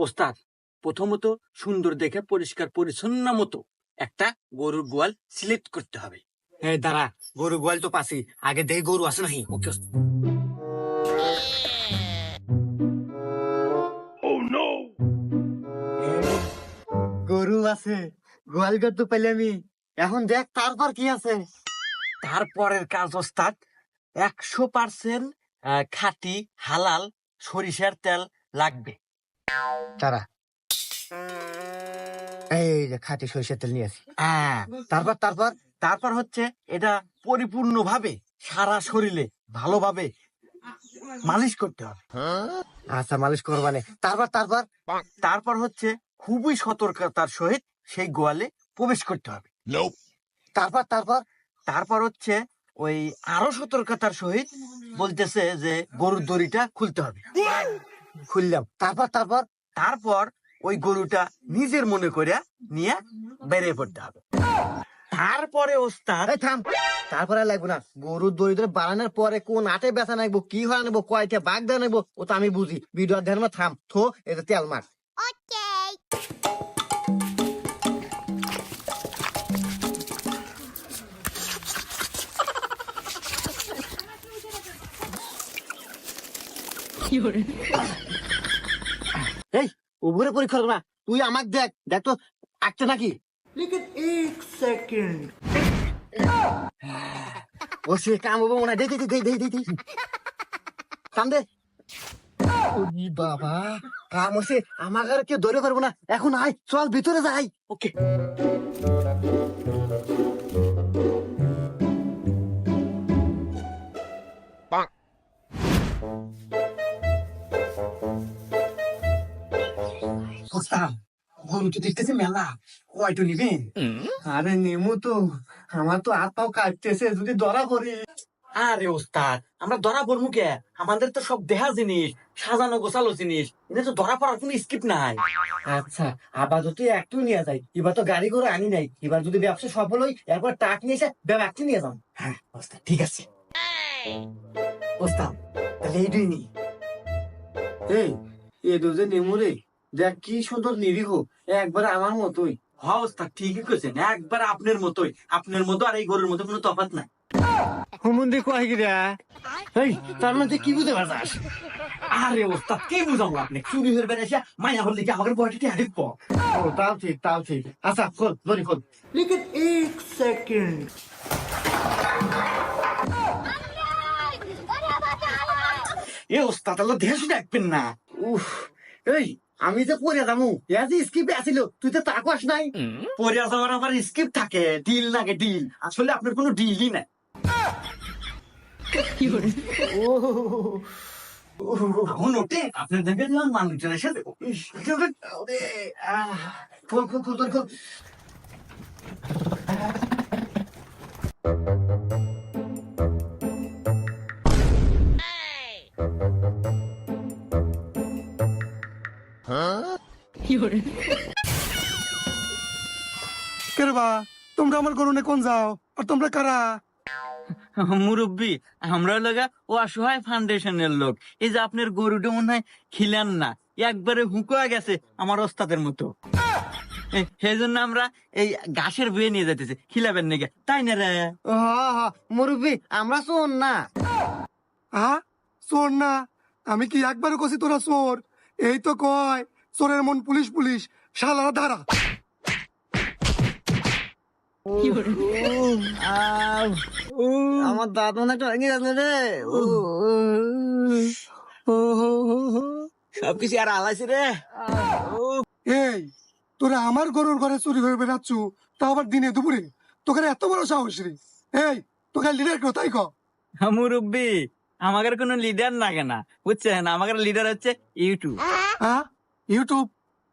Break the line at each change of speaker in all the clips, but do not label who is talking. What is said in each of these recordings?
ওস্তাদ, প্রথমত সুন্দর দেখে পরিষ্কার পরিচ্ছন্ন মতো একটা গরুর গোয়াল সিলেক্ট করতে হবে।
এই দাঁড়া, গরু গোয়াল তো পাছি, আগে দেখি গরু আছে নাকি। ওকে গরু আছে, গোয়াল ঘর তো পেলে আমি। এখন দেখ তারপর কি আছে।
তারপরের কাজ ওস্তাদ, 100% খাঁটি হালাল সরিষার তেল লাগবে।
তারা এই যে খাঁটি সরিষার তেল নিয়ে আসি।
হ্যাঁ,
তারপর তারপর
তারপর হচ্ছে এটা পরিপূর্ণভাবে সারা শরীরে ভালোভাবে মালিশ করতে হবে।
আচ্ছা, মালিশ করবানে। তারপর তারপর
তারপর হচ্ছে খুবই সতর্কতার সহিত সেই গোয়ালে প্রবেশ করতে হবে।
তারপর তারপর
তারপর হচ্ছে ওই আরো সতর্কতার সহিত বলতেছে যে গরুর দড়িটা খুলতে হবে।
খুললাম। তারপর তারপর
তারপর ওই গরুটা নিজের মনে করে নিয়ে বেরিয়ে পড়তে হবে। তারপরে ওস্তাদ,
এই থাম, তারপরে আর লাগবো না। গরুর দরিদ্র বাড়ানোর পরে কোন আটে ব্যথা নাকবো, কি হয় নেবো, কয়টা বাঘ দেওয়া নেবো, ও তো আমি বুঝি। ভিডিও ধ্যান থাম থো, এটা তেল মার। এই উপরে পরীক্ষা করবো না, তুই আমাকে দেখ, দেখ তো আঁকছে নাকি। ও সে কাম হবো মনে হয়। দে দে দে দে দে দে কাম দে। ওরে বাবা, কাম হচ্ছে। আমাকে আর কেউ ধরে পারবো না। এখন আয়, চল ভিতরে যাই।
ওকে।
ওস্তাদ, গরু তো দেখতেছি মেলা, কয়টো নিবেন? আরে নেমু তো, আমার তো হাত পাও কাটতেছে, যদি ধরা পড়ি।
আরে ওস্তাদ, আমরা ধরা পড়বো কে? আমাদের তো সব দেহা জিনিস, সাজানো গোছালো জিনিস, এটা তো ধরা পড়ার কোনো স্কিপ নাই।
আচ্ছা, আপাতত একটু নিয়ে যাই। এবার তো গাড়ি করে আনি নাই, এবার যদি ব্যবসা সফল হই, এরপর টাক নিয়ে এসে একটু নিয়ে যাম। হ্যাঁ ওস্তাদ, ঠিক আছে। ওস্তাদ, তাহলে এইটাই নি। এই এ দুজে নেমু রে, দেখ কি সুন্দর নিরীহ, একবারে আমার মতোই।
হ্যাঁ ওস্তাদ, ঠিকই কইছেন, একবার আপনার মতোই। আপনার মতো আর এই গরুর মতো কোনো তফাৎ নাই।
হুমুন্দি কয় গিরা। এই তার মধ্যে কি বুঝতে পারছাস?
আরে ওস্তাদ, কি বুঝাবো আপনি? চুরি হয়ে বেড়েছে মাইয়া হলে কি আমাদের বয়সটি হারিপ।
ও তাও ঠিক, তাও ঠিক। আচ্ছা খোল, দড়ি খোল।
लेकिन एक सेकंड
এ ওস্তাদ, আল্লাহ দেহ শুনে দেখবেন না।
উফ, এই আমি যে পড়ে যাবো, স্কিপে আসিল, তুই তো তাকাস নাই।
পরে যাওয়ার আবার স্কিপ থাকে, ডিল লাগে ডিল। আসলে আপনার কোনো ডিলই নাই। এখন ওঠে আপনার দেখে দিলাম মানুষজন এসে দেবো।
খোল খোল খোল, দড়ি খোল।
কেরবা, তোমরা আমার গরুনে কোন যাও? আর তোমরা কারা?
মুরব্বী, আমরা লগা ও অসহায় ফাউন্ডেশনের লোক। এই যে আপনার গরুটা মনে হয় খিলেন না, একবারে হুঁকোয়া গেছে আমার ওস্তাদের মতো। সেই জন্য আমরা এই ঘাসের বয়ে নিয়ে যাইতেছি, খিলাবেন নাকি, তাই না রে?
মুরব্বী, আমরা শোন না।
চোর না? আমি কি একবারও কছি তোরা চোর? এই তো কয় চোরের মন পুলিশ পুলিশ, শালা ধারা।
আমার দাঁত মনে একটা ভেঙে যাচ্ছে রে।
সবকিছু আর আলাইছে রে।
এই তোরা আমার গরুর ঘরে চুরি করে বেড়াচ্ছ, তা আবার দিনে দুপুরে? তোকে এত বড় সাহস রে? এই তোকে লিডার কেউ তাই ক?
মুরব্বী, আমাদের কোনো লিডার লাগে না, বুঝছেন? আমাদের লিডার হচ্ছে ইউটিউব।
ইউটিউব?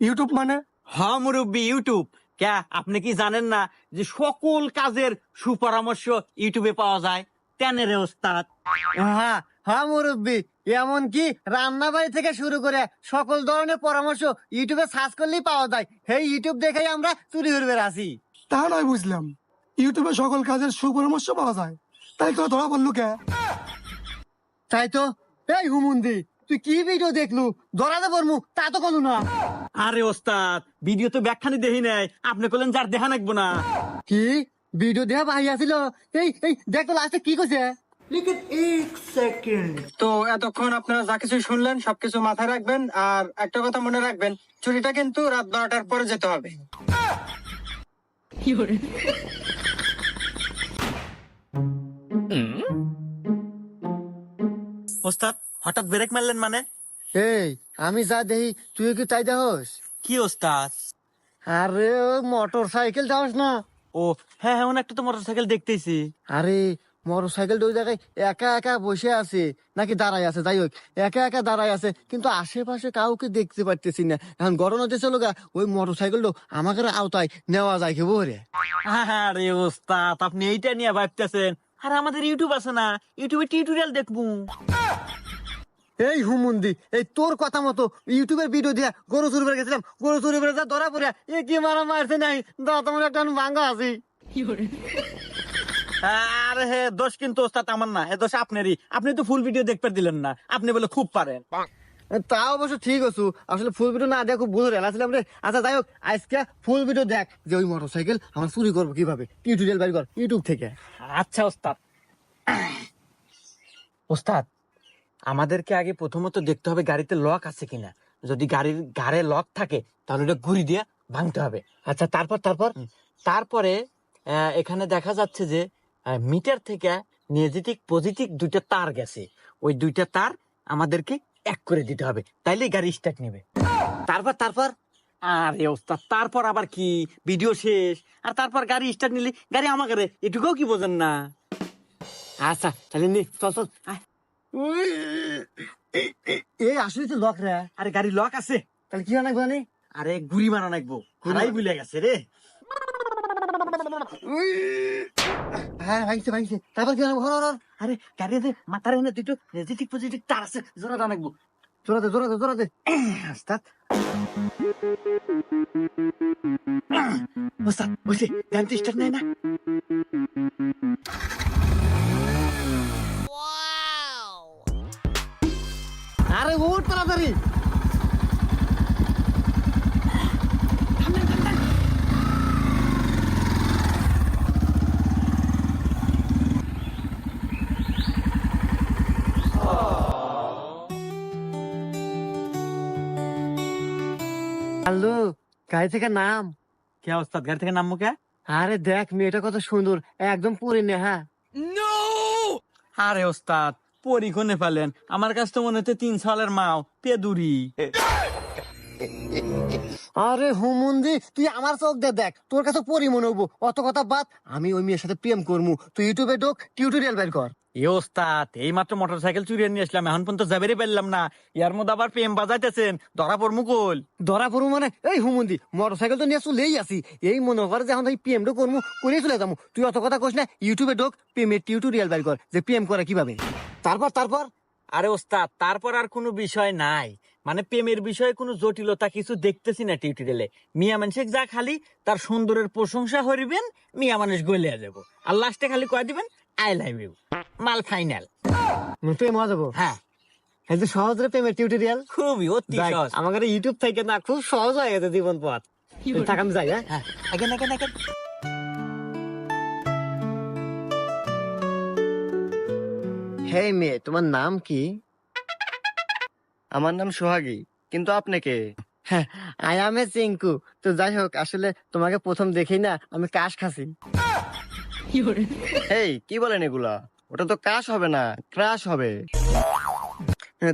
ইউটিউব মানে?
হ্যাঁ মুরব্বী, ইউটিউব। কে আপনি কি জানেন না যে সকল কাজের সুপরামর্শ ইউটিউবে পাওয়া যায়? তেনে রে ওস্তাদ।
হ্যাঁ হ্যাঁ মুরব্বী, এমনকি রান্না বাড়ি থেকে শুরু করে সকল ধরনের পরামর্শ ইউটিউবে সার্চ করলেই পাওয়া যায়। সেই ইউটিউব দেখেই আমরা চুরি করবে আসি।
তা নয় বুঝলাম, ইউটিউবে সকল কাজের সুপরামর্শ পাওয়া যায়, তাই তোরা ধরা পড়লো কে?
তাই তো। এই হুমুন্দি, তুই কি ভিডিও দেখলু ধরাতে পারমু তা তো কোনো না।
আরে ওস্তাদ ভিডিও তো ব্যাখ্যানি দেখি নাই, আপনি বললেন যার দেখা নাকবো না।
কি ভিডিও দেয়া ভাই আছিল? এই দেখ তো লাস্টে কি কইছে।
लेकिन एक सेकंड
তো এতক্ষণ আপনারা যা কিছু শুনলেন সবকিছু মাথায় রাখবেন, আর একটা কথা মনে রাখবেন, চুরিটা কিন্তু রাত 12টার পরে যেতে হবে।
ওস্তাদ হঠাৎ ব্রেক মারলেন মানে?
এই আমি যা দেখি তুই কি তাই দেখস?
কি ওস্তাদ?
আরে মোটর সাইকেল যাস না?
ও হ্যাঁ হ্যাঁ, একটা তো মোটরসাইকেল দেখতেছি।
আরে মোটর সাইকেল ওই জায়গায় একা একা বসে আছে নাকি দাঁড়ায় আছে, যাই হোক একা একা দাঁড়ায় আছে, কিন্তু আশেপাশে কাউকে দেখতে পারতেছি না। এখন ঘটনা হচ্ছে লোক ওই মোটর সাইকেলটা আমাকে আওতায় নেওয়া যায় কি বলে?
আরে ওস্তাদ আপনি এইটা নিয়ে ভাবতেছেন, আর আমাদের ইউটিউব আছে না, ইউটিউবে টিউটোরিয়াল দেখবো।
এই হুমুন্দি, এই তোর কথা মতো ইউটিউবের ভিডিও দিয়া গরু চুরি করে গেছিলাম, গরু চুরি করে যা ধরা পড়ে এ কি মারা মারছে নাই, দাঁত আমার একটা ভাঙ্গা আছি।
আরে হে দোষ কিন্তু ওস্তাদ আমার না, হে দোষ আপনারই। আপনি তো ফুল ভিডিও দেখতে দিলেন না, আপনি বলে খুব পারেন।
তা অবশ্য ঠিক আছো, আসলে ফুল ভিডিও না দেখো বুঝে রেলাছিলাম রে। আচ্ছা যাই হোক আজকে ফুল ভিডিও দেখ যে ওই মোটর সাইকেল আমরা চুরি করবো কিভাবে, টিউটোরিয়াল বাইর কর ইউটিউব থেকে।
আচ্ছা ওস্তাদ। ওস্তাদ আমাদেরকে আগে প্রথমত দেখতে হবে গাড়িতে লক আছে কিনা। যদি গাড়ির গাড়ে লক থাকে তাহলে ওটা ঘুরি দিয়ে ভাঙতে হবে।
আচ্ছা
তারপরে এখানে দেখা যাচ্ছে যে মিটার থেকে নেগেটিভ পজিটিভ দুইটা তার গেছে, ওই দুইটা তার আমাদেরকে এক করে দিতে হবে, তাইলে গাড়ি স্টার্ট নেবে।
তারপর
আরে ওস্তাদ তারপর আবার কি, ভিডিও শেষ আর তারপর গাড়ি স্টার্ট নিলে গাড়ি আমাকে রে, এটুকুও কি বোঝেন না?
আচ্ছা তাহলে নি চল আয়। এই আসলে তো লক রে,
আরে গাড়ি লক আছে,
তাহলে কি অনেক জানি।
আরে ঘুরি মারা নাকবো, হারাই ভুলে গেছে রে।
হ্যাঁ ভাঙছে তারপর কি হলো?
আরে গাড়িতে মাথার এনে দুটো নেগেটিভ পজিটিভ তার আছে, জোরা নাকবো।
জোরাতে
ওস্তাদ ওস্তাদ বলছি গাড়ি স্টার্ট নেয় না।
আরে উঠ তাড়াতাড়ি। হ্যালো, গাড়ি থেকে নাম।
কে ওস্তাদ গাড়ি থেকে নামবো কে?
আরে দেখ মেয়েটা কত সুন্দর, একদম পরে নে। হ্যাঁ
আরে ওস্তাদ পরীক্ষণে ফেলেন, আমার কাছে তো মনে হচ্ছে 3 সালের মাও পেদুরি।
আরে হুমুন্দি তুই আমার চোখ দিয়ে দেখ, তোর কাছে পরি মনে হবো, অত কথা বাদ। আমি ওই মেয়ের সাথে প্রেম করবো, তুই ইউটিউবে ঢোক টিউটোরিয়াল বের কর।
এ ওস্তাদ এই মাত্র মোটরসাইকেল চুরিয়ে নিয়ে আসলাম, এখন পর্যন্ত যাবেরই পারলাম না, ইয়ার মধ্যে আবার প্রেম বাজাইতেছেন, ধরা পড়মু কোল।
ধরা পড়বো মানে? এই হুমুন্দি মোটর সাইকেল তো নিয়ে চলেই আসি, এই মনে কর যে এখন তুই প্রেমটা করবো করে চলে যাবো। তুই অত কথা কইস না, ইউটিউবে ঢোক প্রেমের টিউটোরিয়াল বের কর যে প্রেম করে কিভাবে। তারপর
আরে ওস্তাদ তারপর আর কোনো বিষয় নাই, মানে প্রেমের বিষয়ে কোনো জটিলতা কিছু দেখতেছি না টিউটোরিয়ালে। মিয়া মানুষ যা খালি তার সুন্দরের প্রশংসা করিবেন, মিয়া মানুষ গলিয়া যাব, আর লাস্টে খালি কয়ে দিবেন আই লাভ ইউ, মাল ফাইনাল।
প্রেম হওয়া যাবো।
হ্যাঁ
এই যে সহজ রে প্রেমের টিউটোরিয়াল,
খুবই অতি সহজ।
আমাদের ইউটিউব থেকে না খুব সহজ হয়ে গেছে জীবন পথ। থাক আমি যাই। হ্যাঁ
হ্যাঁ again.
হে মেয়ে, তোমার নাম কি?
আমার নাম সোহাগী, কিন্তু আপনি কে?
I M A Chinku. তো যাই হোক, আসলে তোমাকে প্রথম দেখেই না আমি কাশ খাসি।
এই কি বলেন এগুলা? ওটা তো কাশ হবে না, ক্রাশ হবে।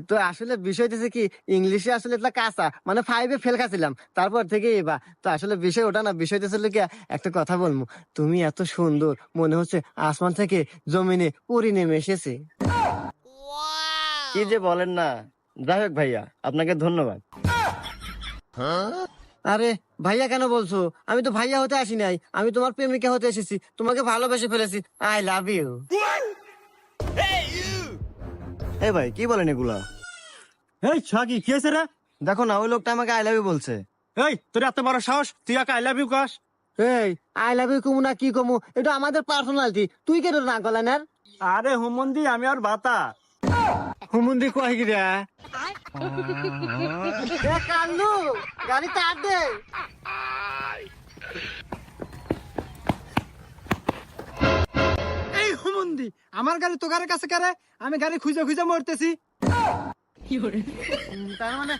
তো আসলে বিষয় হচ্ছে কি, ইংলিশে আসলে এটা কাঁচা মানে 5-এ ফেল খাচ্ছিলাম, তারপর থেকে এবার তো আসলে বিষয় ওটা না, বিষয় হচ্ছে কি একটা কথা বলবো, তুমি এত সুন্দর মনে হচ্ছে আসমান থেকে জমিনে পরি নেমে এসেছে।
কি যে বলেন না। যাই হোক ভাইয়া, আপনাকে ধন্যবাদ।
আরে ভাইয়া কেন বলছো? আমি তো ভাইয়া হতে আসি নাই, আমি তোমার প্রেমিকা হতে এসেছি, তোমাকে ভালোবেসে ফেলেছি। I love you.
এই ভাই কি বলেন এগুলা?
এই ছাগি কি হয়েছে রে?
দেখো না, ওই লোকটা আমাকে আই লাভ ইউ বলছে।
এই তোর এত বড় সাহস, তুই আই লাভ ইউ কাস?
এই আই লাভ ইউ কমু না কি কমু, এটা আমাদের পার্সোনালিটি, তুই কেন না গলানার?
আরে হুমন্দি আমি আর বাতা।
হুমুন্দি কয় কি রে? এ কাল্লু, গাড়ি তার দে।
এই হুমন্দি, আমার গাড়ি তোকারের কাছে কারে? আমি গাড়ি খুঁজে খুঁজে মরতেছি।
তার মানে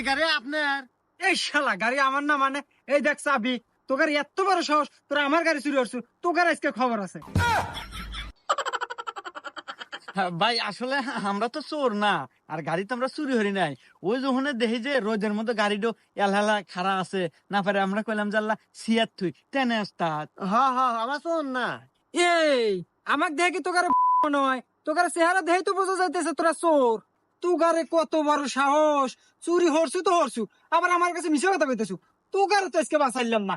গাড়ি আপনার?
এই শালা, গাড়ি আমার না মানে? এই দেখ চাবি, তোকার এত বড় সাহস, তোরা আমার গাড়ি চুরি করছু, তোকার আজকে খবর আছে।
ভাই আসলে আমরা তো চোর না, আর গাড়ি তো আমরা চুরি হরি নাই। ওই যখন দেখি যে রোদের মধ্যে গাড়িটা এলহালা খাড়া আছে, না পারে আমরা কইলাম জাল্লা সিয়ার থুই টেনে আসতাত।
আমার শোন না।
এই আমাক দেখে কি তোকার নয়, তোকার চেহারা দেখে তো বোঝা যাইতেছে তোরা চোর। তোকারে কত বড় সাহস, চুরি হরছু তো হরছু, আবার আমার কাছে মিশে কথা কইতেছু। তোকার তো আজকে বাঁচাইলাম না।